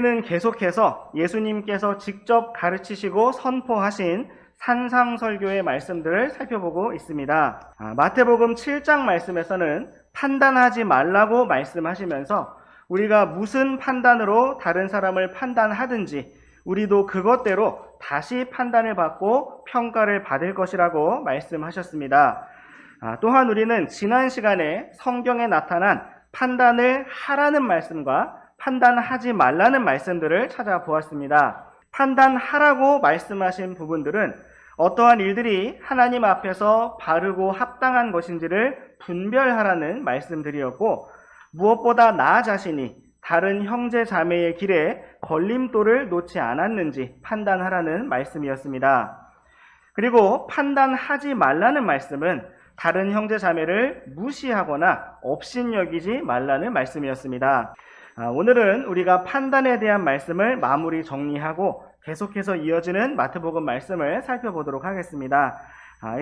우리는 계속해서 예수님께서 직접 가르치시고 선포하신 산상설교의 말씀들을 살펴보고 있습니다. 마태복음 7장 말씀에서는 판단하지 말라고 말씀하시면서 우리가 무슨 판단으로 다른 사람을 판단하든지 우리도 그것대로 다시 판단을 받고 평가를 받을 것이라고 말씀하셨습니다. 또한 우리는 지난 시간에 성경에 나타난 판단을 하라는 말씀과 판단하지 말라는 말씀들을 찾아보았습니다. 판단하라고 말씀하신 부분들은 어떠한 일들이 하나님 앞에서 바르고 합당한 것인지를 분별하라는 말씀들이었고, 무엇보다 나 자신이 다른 형제 자매의 길에 걸림돌을 놓지 않았는지 판단하라는 말씀이었습니다. 그리고 판단하지 말라는 말씀은 다른 형제 자매를 무시하거나 업신여기지 말라는 말씀이었습니다. 오늘은 우리가 판단에 대한 말씀을 마무리 정리하고 계속해서 이어지는 마태복음 말씀을 살펴보도록 하겠습니다.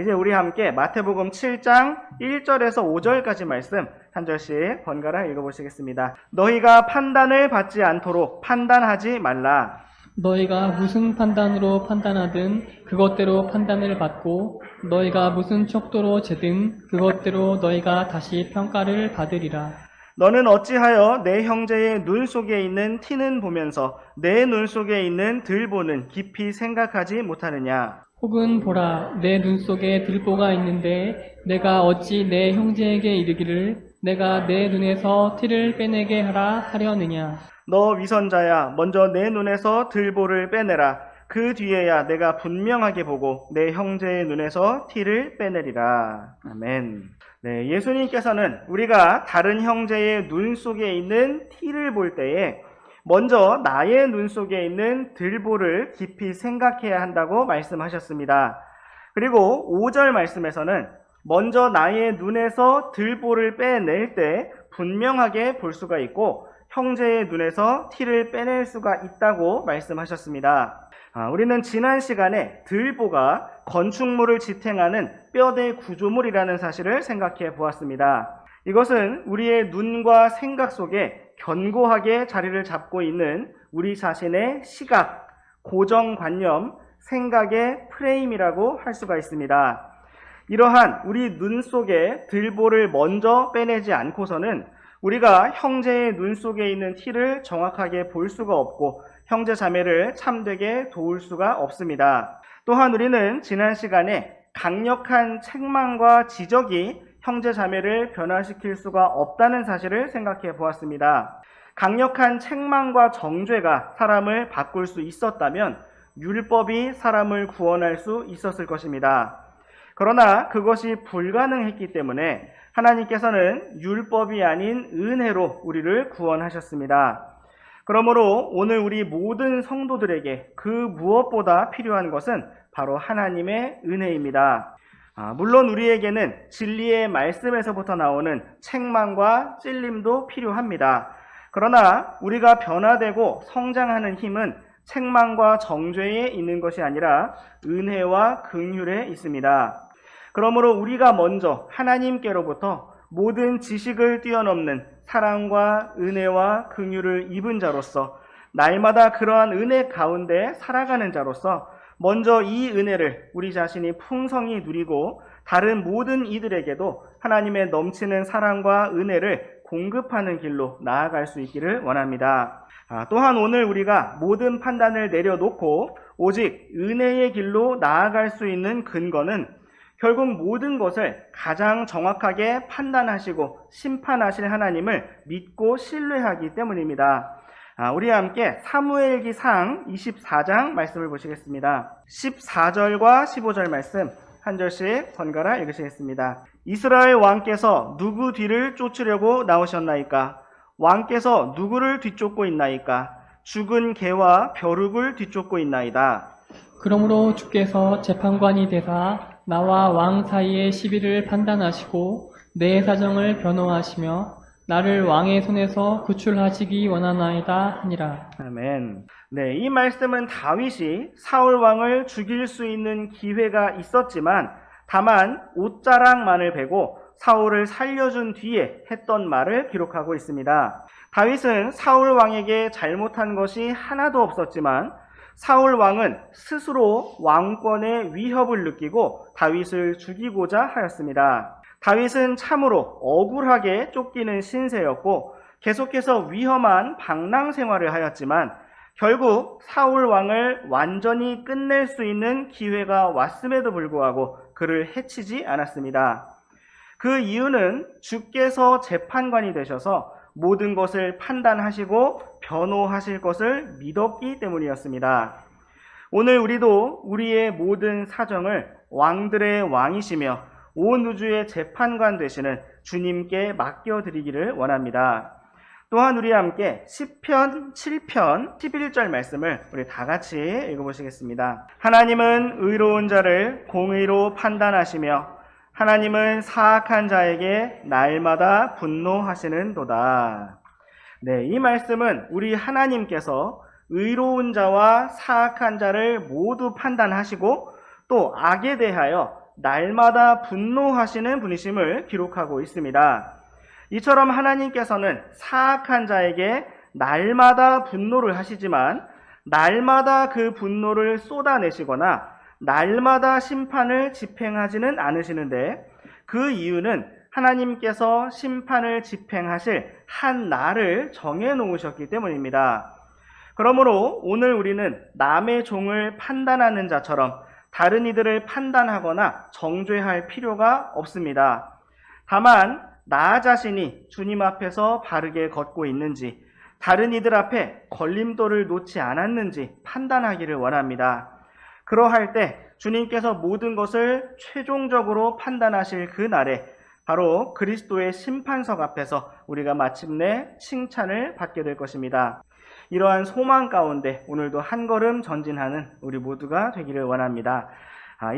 이제 우리 함께 마태복음 7장 1절에서 5절까지 말씀 한 절씩 번갈아 읽어보시겠습니다. 너희가 판단을 받지 않도록 판단하지 말라. 너희가 무슨 판단으로 판단하든 그것대로 판단을 받고 너희가 무슨 척도로 재든 그것대로 너희가 다시 평가를 받으리라. 너는 어찌하여 내 형제의 눈 속에 있는 티는 보면서 내 눈 속에 있는 들보는 깊이 생각하지 못하느냐? 혹은 보라, 내 눈 속에 들보가 있는데 내가 어찌 내 형제에게 이르기를 내가 내 눈에서 티를 빼내게 하라 하려느냐? 너 위선자야, 먼저 내 눈에서 들보를 빼내라. 그 뒤에야 내가 분명하게 보고 내 형제의 눈에서 티를 빼내리라. 아멘. 네, 예수님께서는 우리가 다른 형제의 눈 속에 있는 티를 볼 때에 먼저 나의 눈 속에 있는 들보를 깊이 생각해야 한다고 말씀하셨습니다. 그리고 5절 말씀에서는 먼저 나의 눈에서 들보를 빼낼 때 분명하게 볼 수가 있고 형제의 눈에서 티를 빼낼 수가 있다고 말씀하셨습니다. 우리는 지난 시간에 들보가 건축물을 지탱하는 뼈대 구조물이라는 사실을 생각해 보았습니다. 이것은 우리의 눈과 생각 속에 견고하게 자리를 잡고 있는 우리 자신의 시각, 고정관념, 생각의 프레임이라고 할 수가 있습니다. 이러한 우리 눈 속에 들보를 먼저 빼내지 않고서는 우리가 형제의 눈 속에 있는 티를 정확하게 볼 수가 없고 형제 자매를 참되게 도울 수가 없습니다. 또한 우리는 지난 시간에 강력한 책망과 지적이 형제 자매를 변화시킬 수가 없다는 사실을 생각해 보았습니다. 강력한 책망과 정죄가 사람을 바꿀 수 있었다면 율법이 사람을 구원할 수 있었을 것입니다. 그러나 그것이 불가능했기 때문에 하나님께서는 율법이 아닌 은혜로 우리를 구원하셨습니다. 그러므로 오늘 우리 모든 성도들에게 그 무엇보다 필요한 것은 바로 하나님의 은혜입니다. 물론 우리에게는 진리의 말씀에서부터 나오는 책망과 찔림도 필요합니다. 그러나 우리가 변화되고 성장하는 힘은 책망과 정죄에 있는 것이 아니라 은혜와 긍휼에 있습니다. 그러므로 우리가 먼저 하나님께로부터 모든 지식을 뛰어넘는 사랑과 은혜와 긍휼을 입은 자로서 날마다 그러한 은혜 가운데 살아가는 자로서 먼저 이 은혜를 우리 자신이 풍성히 누리고 다른 모든 이들에게도 하나님의 넘치는 사랑과 은혜를 공급하는 길로 나아갈 수 있기를 원합니다. 또한 오늘 우리가 모든 판단을 내려놓고 오직 은혜의 길로 나아갈 수 있는 근거는 결국 모든 것을 가장 정확하게 판단하시고 심판하실 하나님을 믿고 신뢰하기 때문입니다. 우리 함께 사무엘기상 24장 말씀을 보시겠습니다. 14절과 15절 말씀 한 절씩 번갈아 읽으시겠습니다. 이스라엘 왕께서 누구 뒤를 쫓으려고 나오셨나이까? 왕께서 누구를 뒤쫓고 있나이까? 죽은 개와 벼룩을 뒤쫓고 있나이다. 그러므로 주께서 재판관이 되사 나와 왕 사이의 시비를 판단하시고 내 사정을 변호하시며 나를 왕의 손에서 구출하시기 원하나이다 하니라. 아멘. 네, 이 말씀은 다윗이 사울 왕을 죽일 수 있는 기회가 있었지만 다만 옷자락만을 베고 사울을 살려준 뒤에 했던 말을 기록하고 있습니다. 다윗은 사울 왕에게 잘못한 것이 하나도 없었지만 사울 왕은 스스로 왕권의 위협을 느끼고 다윗을 죽이고자 하였습니다. 다윗은 참으로 억울하게 쫓기는 신세였고 계속해서 위험한 방랑 생활을 하였지만 결국 사울 왕을 완전히 끝낼 수 있는 기회가 왔음에도 불구하고 그를 해치지 않았습니다. 그 이유는 주께서 재판관이 되셔서 모든 것을 판단하시고 변호하실 것을 믿었기 때문이었습니다. 오늘 우리도 우리의 모든 사정을 왕들의 왕이시며 온 우주의 재판관 되시는 주님께 맡겨드리기를 원합니다. 또한 우리 함께 시편 7편 11절 말씀을 우리 다 같이 읽어보시겠습니다. 하나님은 의로운 자를 공의로 판단하시며 하나님은 사악한 자에게 날마다 분노하시는도다. 네, 이 말씀은 우리 하나님께서 의로운 자와 사악한 자를 모두 판단하시고 또 악에 대하여 날마다 분노하시는 분이심을 기록하고 있습니다. 이처럼 하나님께서는 사악한 자에게 날마다 분노를 하시지만 날마다 그 분노를 쏟아내시거나 날마다 심판을 집행하지는 않으시는데 그 이유는 하나님께서 심판을 집행하실 한 날을 정해놓으셨기 때문입니다. 그러므로 오늘 우리는 남의 종을 판단하는 자처럼 다른 이들을 판단하거나 정죄할 필요가 없습니다. 다만 나 자신이 주님 앞에서 바르게 걷고 있는지, 다른 이들 앞에 걸림돌을 놓지 않았는지 판단하기를 원합니다. 그러할 때 주님께서 모든 것을 최종적으로 판단하실 그 날에 바로 그리스도의 심판석 앞에서 우리가 마침내 칭찬을 받게 될 것입니다. 이러한 소망 가운데 오늘도 한 걸음 전진하는 우리 모두가 되기를 원합니다.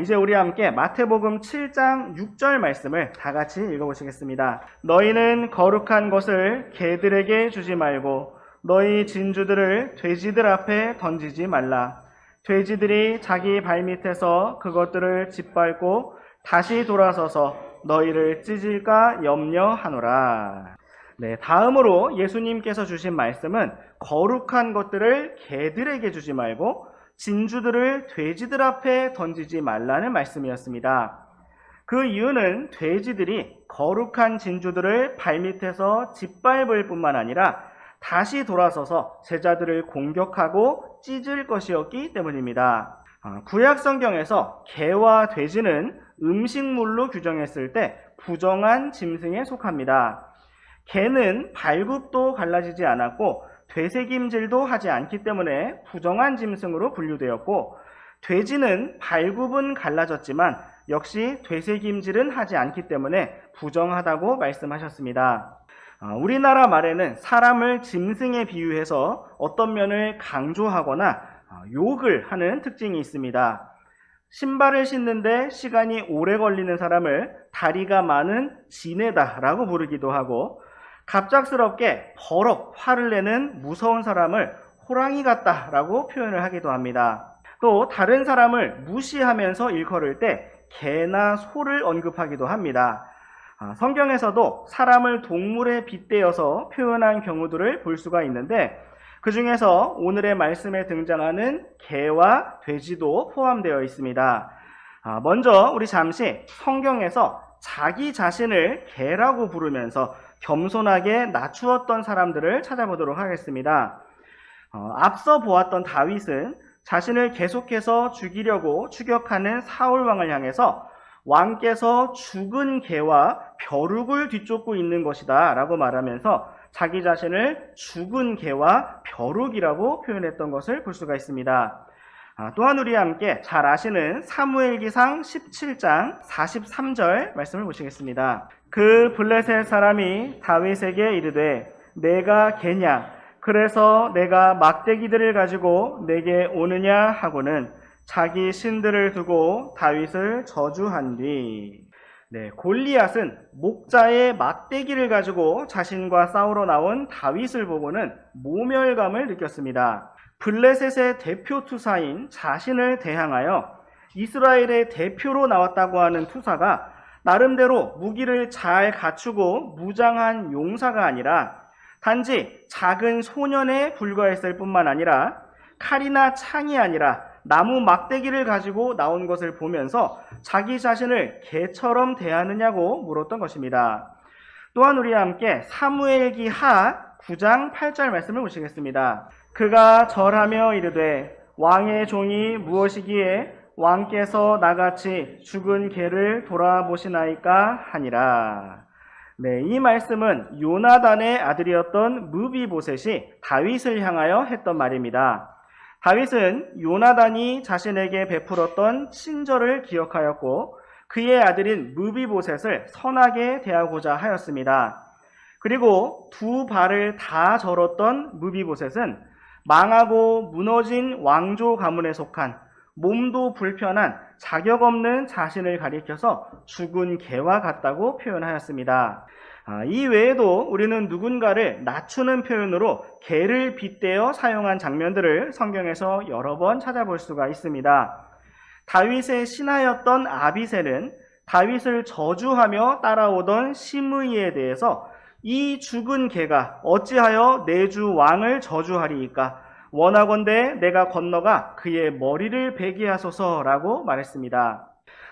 이제 우리 함께 마태복음 7장 6절 말씀을 다 같이 읽어보시겠습니다. 너희는 거룩한 것을 개들에게 주지 말고 너희 진주들을 돼지들 앞에 던지지 말라. 돼지들이 자기 발밑에서 그것들을 짓밟고 다시 돌아서서 너희를 찢을까 염려하노라. 네, 다음으로 예수님께서 주신 말씀은 거룩한 것들을 개들에게 주지 말고 진주들을 돼지들 앞에 던지지 말라는 말씀이었습니다. 그 이유는 돼지들이 거룩한 진주들을 발밑에서 짓밟을 뿐만 아니라 다시 돌아서서 제자들을 공격하고 찢을 것이었기 때문입니다. 구약 성경에서 개와 돼지는 음식물로 규정했을 때 부정한 짐승에 속합니다. 개는 발굽도 갈라지지 않았고 되새김질도 하지 않기 때문에 부정한 짐승으로 분류되었고 돼지는 발굽은 갈라졌지만 역시 되새김질은 하지 않기 때문에 부정하다고 말씀하셨습니다. 우리나라 말에는 사람을 짐승에 비유해서 어떤 면을 강조하거나 욕을 하는 특징이 있습니다. 신발을 신는데 시간이 오래 걸리는 사람을 다리가 많은 지네다라고 부르기도 하고 갑작스럽게 버럭 화를 내는 무서운 사람을 호랑이 같다라고 표현을 하기도 합니다. 또 다른 사람을 무시하면서 일컬을 때 개나 소를 언급하기도 합니다. 성경에서도 사람을 동물에 빗대어서 표현한 경우들을 볼 수가 있는데 그 중에서 오늘의 말씀에 등장하는 개와 돼지도 포함되어 있습니다. 먼저 우리 잠시 성경에서 자기 자신을 개라고 부르면서 겸손하게 낮추었던 사람들을 찾아보도록 하겠습니다. 앞서 보았던 다윗은 자신을 계속해서 죽이려고 추격하는 사울 왕을 향해서 왕께서 죽은 개와 벼룩을 뒤쫓고 있는 것이다 라고 말하면서 자기 자신을 죽은 개와 벼룩이라고 표현했던 것을 볼 수가 있습니다. 또한 우리 함께 잘 아시는 사무엘기상 17장 43절 말씀을 보시겠습니다. 그 블레셋 사람이 다윗에게 이르되 내가 개냐 그래서 내가 막대기들을 가지고 내게 오느냐 하고는 자기 신들을 두고 다윗을 저주한 뒤. 네, 골리앗은 목자의 막대기를 가지고 자신과 싸우러 나온 다윗을 보고는 모멸감을 느꼈습니다. 블레셋의 대표 투사인 자신을 대항하여 이스라엘의 대표로 나왔다고 하는 투사가 나름대로 무기를 잘 갖추고 무장한 용사가 아니라 단지 작은 소년에 불과했을 뿐만 아니라 칼이나 창이 아니라 나무 막대기를 가지고 나온 것을 보면서 자기 자신을 개처럼 대하느냐고 물었던 것입니다. 또한 우리와 함께 사무엘기 하 9장 8절 말씀을 보시겠습니다. 그가 절하며 이르되 왕의 종이 무엇이기에 왕께서 나같이 죽은 개를 돌아보시나이까 하니라. 네, 이 말씀은 요나단의 아들이었던 무비보셋이 다윗을 향하여 했던 말입니다. 다윗은 요나단이 자신에게 베풀었던 친절을 기억하였고 그의 아들인 무비보셋을 선하게 대하고자 하였습니다. 그리고 두 발을 다 절었던 무비보셋은 망하고 무너진 왕조 가문에 속한 몸도 불편한 자격 없는 자신을 가리켜서 죽은 개와 같다고 표현하였습니다. 이 외에도 우리는 누군가를 낮추는 표현으로 개를 빗대어 사용한 장면들을 성경에서 여러 번 찾아볼 수가 있습니다. 다윗의 신하였던 아비새는 다윗을 저주하며 따라오던 시므이에 대해서 이 죽은 개가 어찌하여 내 주 왕을 저주하리이까? 원하건대 내가 건너가 그의 머리를 베게 하소서라고 말했습니다.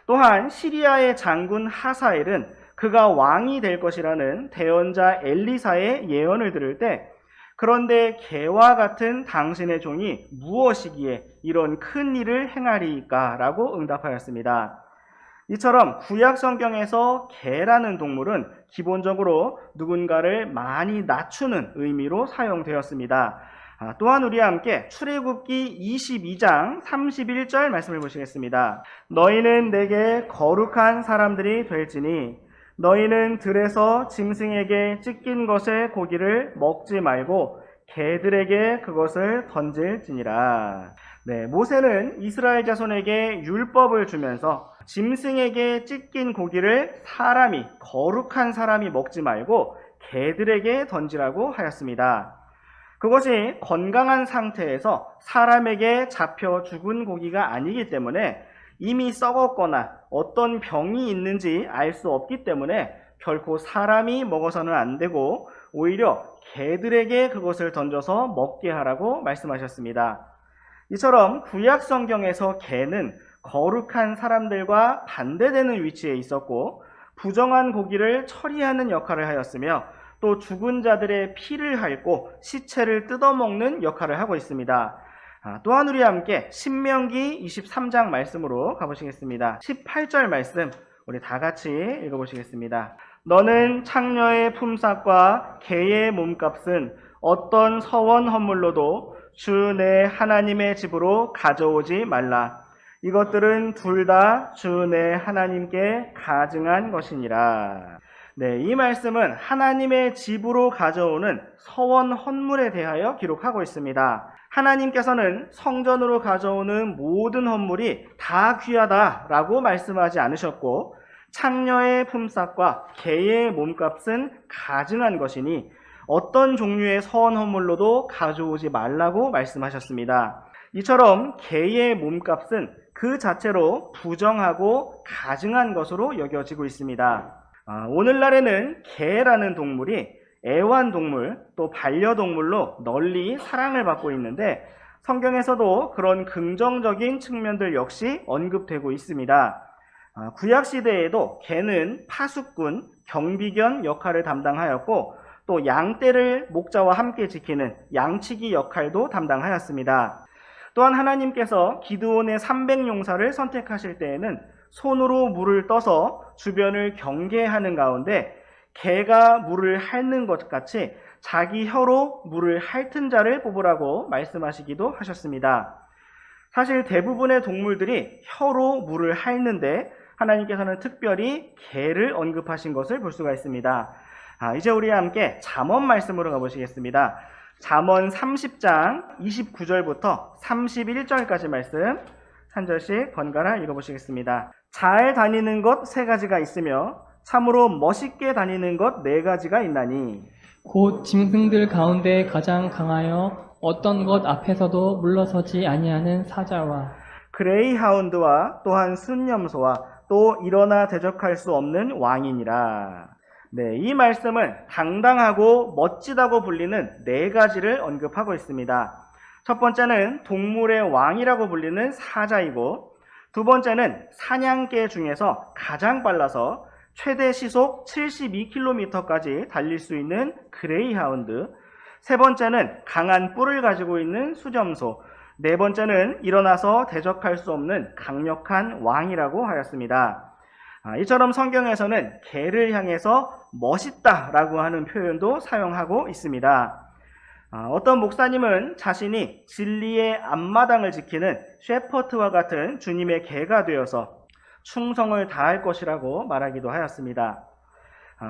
또한 시리아의 장군 하사엘은 그가 왕이 될 것이라는 대언자 엘리사의 예언을 들을 때 그런데 개와 같은 당신의 종이 무엇이기에 이런 큰 일을 행하리이까? 라고 응답하였습니다. 이처럼 구약 성경에서 개라는 동물은 기본적으로 누군가를 많이 낮추는 의미로 사용되었습니다. 또한 우리와 함께 출애굽기 22장 31절 말씀을 보시겠습니다. 너희는 내게 거룩한 사람들이 될지니 너희는 들에서 짐승에게 찢긴 것의 고기를 먹지 말고 개들에게 그것을 던질지니라. 네, 모세는 이스라엘 자손에게 율법을 주면서 짐승에게 찢긴 고기를 사람이, 거룩한 사람이 먹지 말고 개들에게 던지라고 하였습니다. 그것이 건강한 상태에서 사람에게 잡혀 죽은 고기가 아니기 때문에 이미 썩었거나 어떤 병이 있는지 알 수 없기 때문에 결코 사람이 먹어서는 안 되고 오히려 개들에게 그것을 던져서 먹게 하라고 말씀하셨습니다. 이처럼 구약 성경에서 개는 거룩한 사람들과 반대되는 위치에 있었고 부정한 고기를 처리하는 역할을 하였으며 또 죽은 자들의 피를 핥고 시체를 뜯어먹는 역할을 하고 있습니다. 또한 우리와 함께 신명기 23장 말씀으로 가보시겠습니다. 18절 말씀 우리 다 같이 읽어보시겠습니다. 너는 창녀의 품삯과 개의 몸값은 어떤 서원 헌물로도 주 내 하나님의 집으로 가져오지 말라. 이것들은 둘 다 주 내 하나님께 가증한 것이니라. 네, 이 말씀은 하나님의 집으로 가져오는 서원 헌물에 대하여 기록하고 있습니다. 하나님께서는 성전으로 가져오는 모든 헌물이 다 귀하다라고 말씀하지 않으셨고 창녀의 품삯과 개의 몸값은 가증한 것이니 어떤 종류의 서원 헌물로도 가져오지 말라고 말씀하셨습니다. 이처럼 개의 몸값은 그 자체로 부정하고 가증한 것으로 여겨지고 있습니다. 오늘날에는 개라는 동물이 애완동물 또 반려동물로 널리 사랑을 받고 있는데 성경에서도 그런 긍정적인 측면들 역시 언급되고 있습니다. 구약시대에도 개는 파수꾼, 경비견 역할을 담당하였고 또 양떼를 목자와 함께 지키는 양치기 역할도 담당하였습니다. 또한 하나님께서 기드온의 300용사를 선택하실 때에는 손으로 물을 떠서 주변을 경계하는 가운데 개가 물을 핥는 것 같이 자기 혀로 물을 핥은 자를 뽑으라고 말씀하시기도 하셨습니다. 사실 대부분의 동물들이 혀로 물을 핥는데 하나님께서는 특별히 개를 언급하신 것을 볼 수가 있습니다. 이제 우리와 함께 잠언 말씀으로 가보시겠습니다. 잠언 30장 29절부터 31절까지 말씀 한 절씩 번갈아 읽어보시겠습니다. 잘 다니는 것 3가지가 있으며 참으로 멋있게 다니는 것 4가지가 있나니 곧 짐승들 가운데 가장 강하여 어떤 것 앞에서도 물러서지 아니하는 사자와 그레이하운드와 또한 순념소와 또 일어나 대적할 수 없는 왕이니라. 네, 이 말씀은 당당하고 멋지다고 불리는 네 가지를 언급하고 있습니다. 첫 번째는 동물의 왕이라고 불리는 사자이고, 두 번째는 사냥개 중에서 가장 빨라서 최대 시속 72km까지 달릴 수 있는 그레이하운드, 세 번째는 강한 뿔을 가지고 있는 수점소, 네 번째는 일어나서 대적할 수 없는 강력한 왕이라고 하였습니다. 이처럼 성경에서는 개를 향해서 멋있다라고 하는 표현도 사용하고 있습니다. 어떤 목사님은 자신이 진리의 앞마당을 지키는 셰퍼트와 같은 주님의 개가 되어서 충성을 다할 것이라고 말하기도 하였습니다.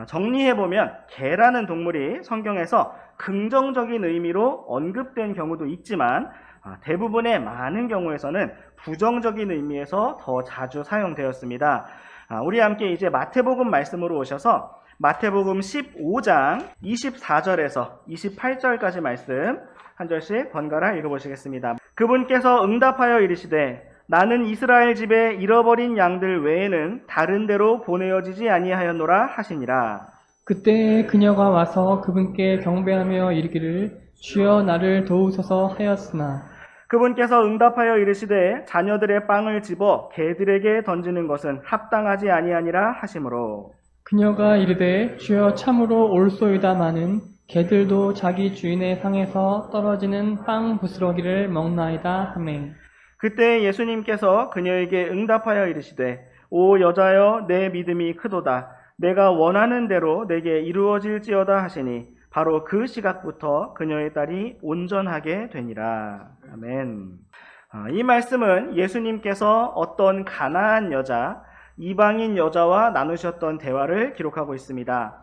정리해보면 개라는 동물이 성경에서 긍정적인 의미로 언급된 경우도 있지만 대부분의 많은 경우에서는 부정적인 의미에서 더 자주 사용되었습니다. 우리 함께 이제 마태복음 말씀으로 오셔서 마태복음 15장 24절에서 28절까지 말씀 한 절씩 번갈아 읽어보시겠습니다. 그분께서 응답하여 이르시되 나는 이스라엘 집에 잃어버린 양들 외에는 다른 데로 보내어지지 아니하였노라 하시니라. 그때 그녀가 와서 그분께 경배하며 이르기를 주여 나를 도우소서 하였으나 그분께서 응답하여 이르시되 자녀들의 빵을 집어 개들에게 던지는 것은 합당하지 아니하니라 하시므로. 그녀가 이르되 주여 참으로 옳소이다마는 개들도 자기 주인의 상에서 떨어지는 빵 부스러기를 먹나이다 하매. 그때 예수님께서 그녀에게 응답하여 이르시되 오 여자여 내 믿음이 크도다. 내가 원하는 대로 내게 이루어질지어다 하시니 바로 그 시각부터 그녀의 딸이 온전하게 되니라. 아멘. 이 말씀은 예수님께서 어떤 가나안 여자, 이방인 여자와 나누셨던 대화를 기록하고 있습니다.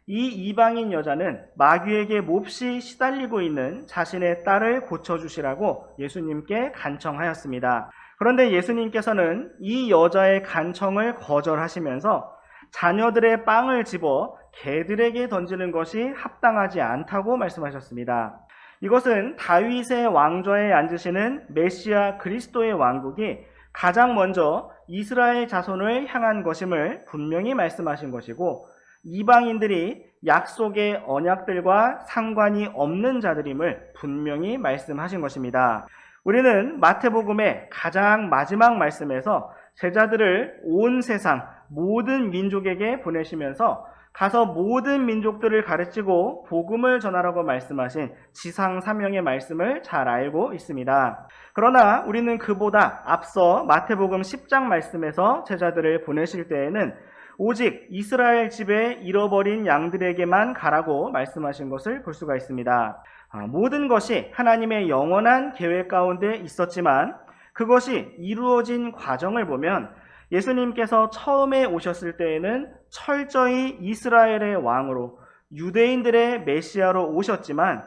이 이방인 여자는 마귀에게 몹시 시달리고 있는 자신의 딸을 고쳐주시라고 예수님께 간청하였습니다. 그런데 예수님께서는 이 여자의 간청을 거절하시면서 자녀들의 빵을 집어 개들에게 던지는 것이 합당하지 않다고 말씀하셨습니다. 이것은 다윗의 왕좌에 앉으시는 메시아 그리스도의 왕국이 가장 먼저 이스라엘 자손을 향한 것임을 분명히 말씀하신 것이고, 이방인들이 약속의 언약들과 상관이 없는 자들임을 분명히 말씀하신 것입니다. 우리는 마태복음의 가장 마지막 말씀에서 제자들을 온 세상 모든 민족에게 보내시면서 가서 모든 민족들을 가르치고 복음을 전하라고 말씀하신 지상 사명의 말씀을 잘 알고 있습니다. 그러나 우리는 그보다 앞서 마태복음 10장 말씀에서 제자들을 보내실 때에는 오직 이스라엘 집에 잃어버린 양들에게만 가라고 말씀하신 것을 볼 수가 있습니다. 모든 것이 하나님의 영원한 계획 가운데 있었지만 그것이 이루어진 과정을 보면 예수님께서 처음에 오셨을 때에는 철저히 이스라엘의 왕으로 유대인들의 메시아로 오셨지만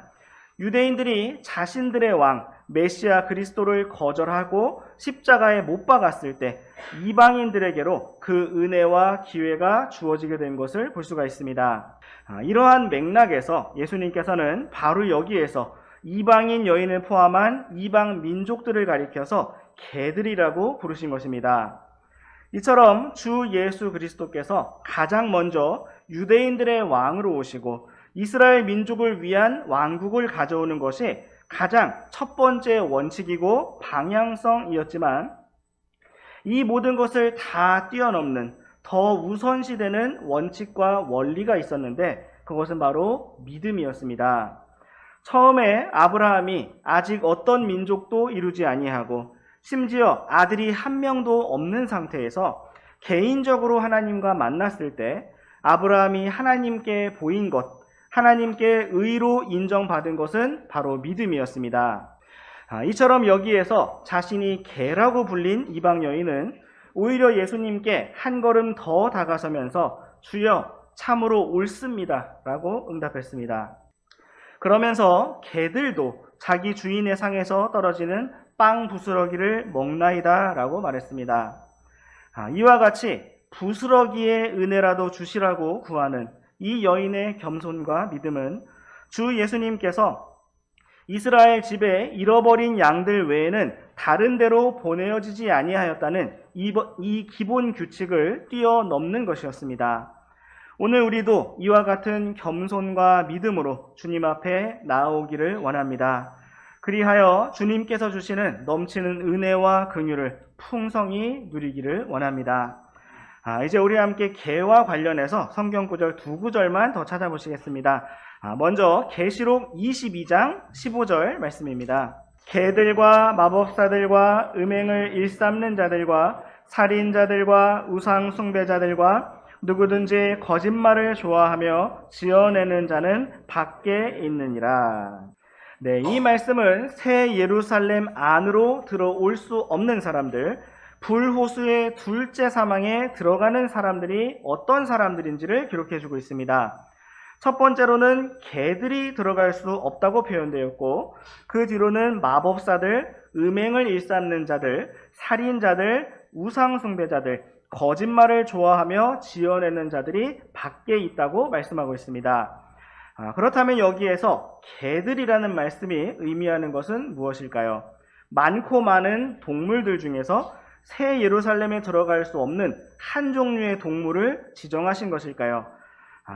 유대인들이 자신들의 왕 메시아 그리스도를 거절하고 십자가에 못 박았을 때 이방인들에게로 그 은혜와 기회가 주어지게 된 것을 볼 수가 있습니다. 이러한 맥락에서 예수님께서는 바로 여기에서 이방인 여인을 포함한 이방 민족들을 가리켜서 개들이라고 부르신 것입니다. 이처럼 주 예수 그리스도께서 가장 먼저 유대인들의 왕으로 오시고 이스라엘 민족을 위한 왕국을 가져오는 것이 가장 첫 번째 원칙이고 방향성이었지만 이 모든 것을 다 뛰어넘는 더 우선시되는 원칙과 원리가 있었는데 그것은 바로 믿음이었습니다. 처음에 아브라함이 아직 어떤 민족도 이루지 아니하고 심지어 아들이 한 명도 없는 상태에서 개인적으로 하나님과 만났을 때 아브라함이 하나님께 보인 것, 하나님께 의로 인정받은 것은 바로 믿음이었습니다. 이처럼 여기에서 자신이 개라고 불린 이방 여인은 오히려 예수님께 한 걸음 더 다가서면서 주여 참으로 옳습니다 라고 응답했습니다. 그러면서 개들도 자기 주인의 상에서 떨어지는 빵 부스러기를 먹나이다 라고 말했습니다. 이와 같이 부스러기의 은혜라도 주시라고 구하는 이 여인의 겸손과 믿음은 주 예수님께서 이스라엘 집에 잃어버린 양들 외에는 다른 데로 보내어지지 아니하였다는 이 기본 규칙을 뛰어넘는 것이었습니다. 오늘 우리도 이와 같은 겸손과 믿음으로 주님 앞에 나아오기를 원합니다. 그리하여 주님께서 주시는 넘치는 은혜와 긍휼을 풍성히 누리기를 원합니다. 이제 우리 함께 개와 관련해서 성경 구절 두 구절만 더 찾아보시겠습니다. 먼저 계시록 22장 15절 말씀입니다. 개들과 마법사들과 음행을 일삼는 자들과 살인자들과 우상 숭배자들과 누구든지 거짓말을 좋아하며 지어내는 자는 밖에 있느니라. 네, 이 말씀은 새 예루살렘 안으로 들어올 수 없는 사람들, 불호수의 둘째 사망에 들어가는 사람들이 어떤 사람들인지를 기록해주고 있습니다. 첫 번째로는 개들이 들어갈 수 없다고 표현되었고, 그 뒤로는 마법사들, 음행을 일삼는 자들, 살인자들, 우상숭배자들, 거짓말을 좋아하며 지어내는 자들이 밖에 있다고 말씀하고 있습니다. 그렇다면 여기에서 개들이라는 말씀이 의미하는 것은 무엇일까요? 많고 많은 동물들 중에서 새 예루살렘에 들어갈 수 없는 한 종류의 동물을 지정하신 것일까요?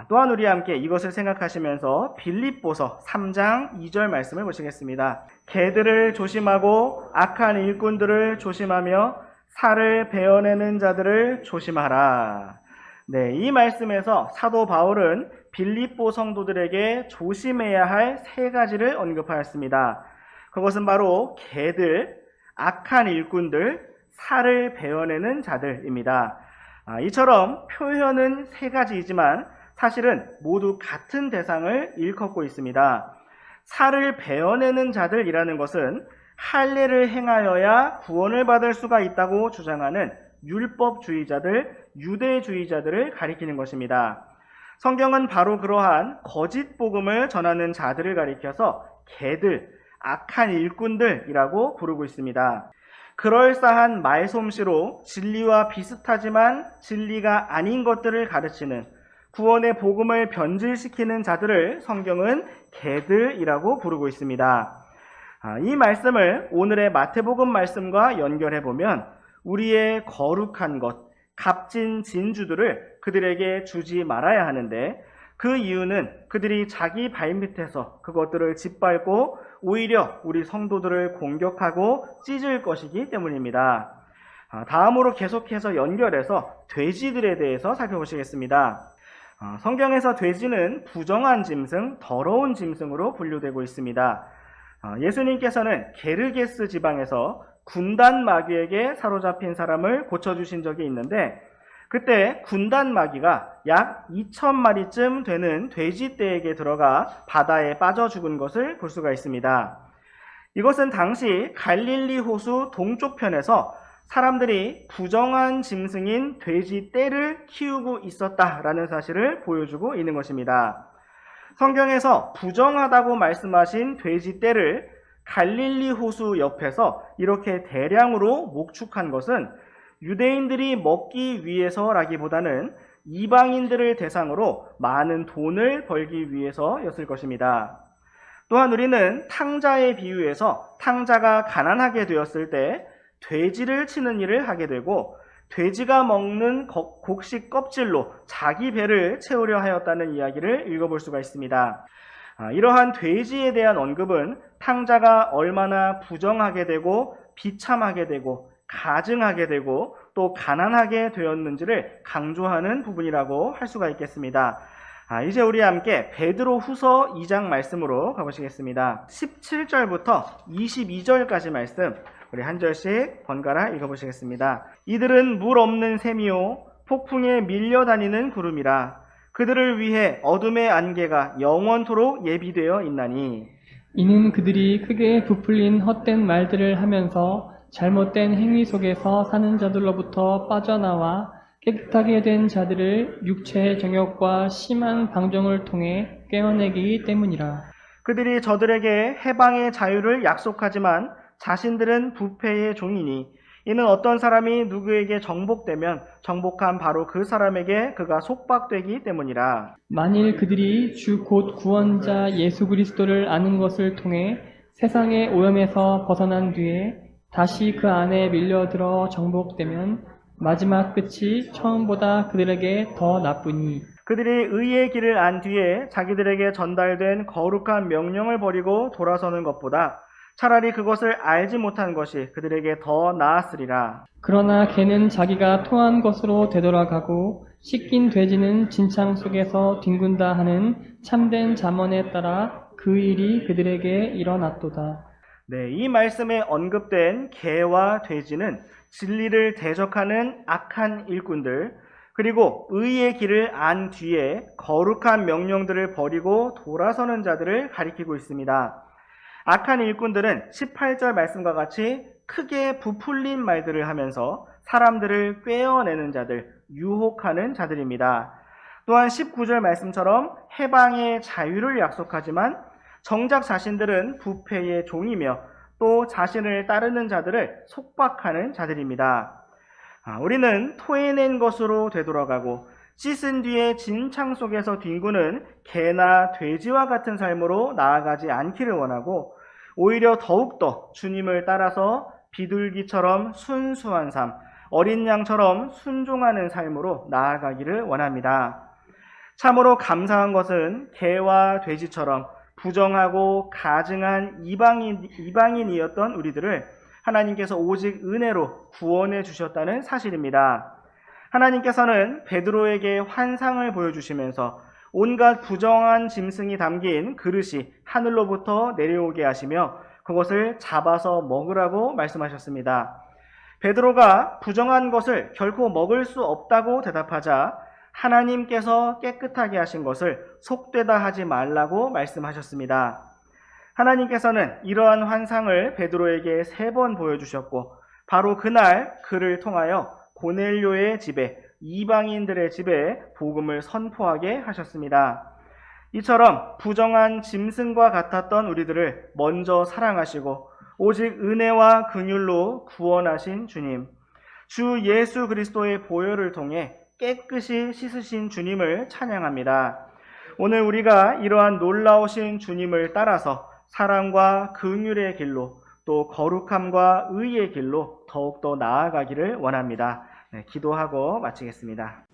또한 우리 함께 이것을 생각하시면서 빌립보서 3장 2절 말씀을 보시겠습니다. 개들을 조심하고 악한 일꾼들을 조심하며 살을 베어내는 자들을 조심하라. 네, 이 말씀에서 사도 바울은 빌립보 성도들에게 조심해야 할 세 가지를 언급하였습니다. 그것은 바로 개들, 악한 일꾼들, 살을 베어내는 자들입니다. 이처럼 표현은 세 가지이지만 사실은 모두 같은 대상을 일컫고 있습니다. 살을 베어내는 자들이라는 것은 할례를 행하여야 구원을 받을 수가 있다고 주장하는 율법주의자들, 유대주의자들을 가리키는 것입니다. 성경은 바로 그러한 거짓 복음을 전하는 자들을 가리켜서 개들, 악한 일꾼들이라고 부르고 있습니다. 그럴싸한 말솜씨로 진리와 비슷하지만 진리가 아닌 것들을 가르치는 구원의 복음을 변질시키는 자들을 성경은 개들이라고 부르고 있습니다. 이 말씀을 오늘의 마태복음 말씀과 연결해 보면 우리의 거룩한 것, 값진 진주들을 그들에게 주지 말아야 하는데 그 이유는 그들이 자기 발밑에서 그것들을 짓밟고 오히려 우리 성도들을 공격하고 찢을 것이기 때문입니다. 다음으로 계속해서 연결해서 돼지들에 대해서 살펴보시겠습니다. 성경에서 돼지는 부정한 짐승, 더러운 짐승으로 분류되고 있습니다. 예수님께서는 게르게스 지방에서 군단 마귀에게 사로잡힌 사람을 고쳐주신 적이 있는데 그때 군단 마귀가 약 2,000마리쯤 되는 돼지떼에게 들어가 바다에 빠져 죽은 것을 볼 수가 있습니다. 이것은 당시 갈릴리 호수 동쪽 편에서 사람들이 부정한 짐승인 돼지떼를 키우고 있었다라는 사실을 보여주고 있는 것입니다. 성경에서 부정하다고 말씀하신 돼지떼를 갈릴리 호수 옆에서 이렇게 대량으로 목축한 것은 유대인들이 먹기 위해서라기보다는 이방인들을 대상으로 많은 돈을 벌기 위해서였을 것입니다. 또한 우리는 탕자의 비유에서 탕자가 가난하게 되었을 때 돼지를 치는 일을 하게 되고 돼지가 먹는 곡식 껍질로 자기 배를 채우려 하였다는 이야기를 읽어볼 수가 있습니다. 이러한 돼지에 대한 언급은 탕자가 얼마나 부정하게 되고 비참하게 되고 가증하게 되고 또 가난하게 되었는지를 강조하는 부분이라고 할 수가 있겠습니다. 이제 우리 함께 베드로 후서 2장 말씀으로 가보시겠습니다. 17절부터 22절까지 말씀 우리 한 절씩 번갈아 읽어보시겠습니다. 이들은 물 없는 샘이요 폭풍에 밀려다니는 구름이라 그들을 위해 어둠의 안개가 영원토록 예비되어 있나니 이는 그들이 크게 부풀린 헛된 말들을 하면서 잘못된 행위 속에서 사는 자들로부터 빠져나와 깨끗하게 된 자들을 육체의 정욕과 심한 방종을 통해 깨어내기 때문이라. 그들이 저들에게 해방의 자유를 약속하지만 자신들은 부패의 종이니 이는 어떤 사람이 누구에게 정복되면 정복한 바로 그 사람에게 그가 속박되기 때문이라. 만일 그들이 주 곧 구원자 예수 그리스도를 아는 것을 통해 세상의 오염에서 벗어난 뒤에 다시 그 안에 밀려들어 정복되면 마지막 끝이 처음보다 그들에게 더 나쁘니 그들이 의의 길을 안 뒤에 자기들에게 전달된 거룩한 명령을 버리고 돌아서는 것보다 차라리 그것을 알지 못한 것이 그들에게 더 나았으리라. 그러나 개는 자기가 토한 것으로 되돌아가고 씻긴 돼지는 진창 속에서 뒹군다 하는 참된 잠언에 따라 그 일이 그들에게 일어났도다. 네, 이 말씀에 언급된 개와 돼지는 진리를 대적하는 악한 일꾼들, 그리고 의의 길을 안 뒤에 거룩한 명령들을 버리고 돌아서는 자들을 가리키고 있습니다. 악한 일꾼들은 18절 말씀과 같이 크게 부풀린 말들을 하면서 사람들을 꿰어내는 자들, 유혹하는 자들입니다. 또한 19절 말씀처럼 해방의 자유를 약속하지만 정작 자신들은 부패의 종이며 또 자신을 따르는 자들을 속박하는 자들입니다. 우리는 토해낸 것으로 되돌아가고 씻은 뒤에 진창 속에서 뒹구는 개나 돼지와 같은 삶으로 나아가지 않기를 원하고 오히려 더욱더 주님을 따라서 비둘기처럼 순수한 삶, 어린 양처럼 순종하는 삶으로 나아가기를 원합니다. 참으로 감사한 것은 개와 돼지처럼 부정하고 가증한 이방인이었던 우리들을 하나님께서 오직 은혜로 구원해 주셨다는 사실입니다. 하나님께서는 베드로에게 환상을 보여주시면서 온갖 부정한 짐승이 담긴 그릇이 하늘로부터 내려오게 하시며 그것을 잡아서 먹으라고 말씀하셨습니다. 베드로가 부정한 것을 결코 먹을 수 없다고 대답하자 하나님께서 깨끗하게 하신 것을 속되다 하지 말라고 말씀하셨습니다. 하나님께서는 이러한 환상을 베드로에게 3번 보여주셨고 바로 그날 그를 통하여 고넬료의 집에 이방인들의 집에 복음을 선포하게 하셨습니다. 이처럼 부정한 짐승과 같았던 우리들을 먼저 사랑하시고 오직 은혜와 긍휼로 구원하신 주님, 주 예수 그리스도의 보혈을 통해 깨끗이 씻으신 주님을 찬양합니다. 오늘 우리가 이러한 놀라우신 주님을 따라서 사랑과 긍휼의 길로 또 거룩함과 의의 길로 더욱더 나아가기를 원합니다. 네, 기도하고 마치겠습니다.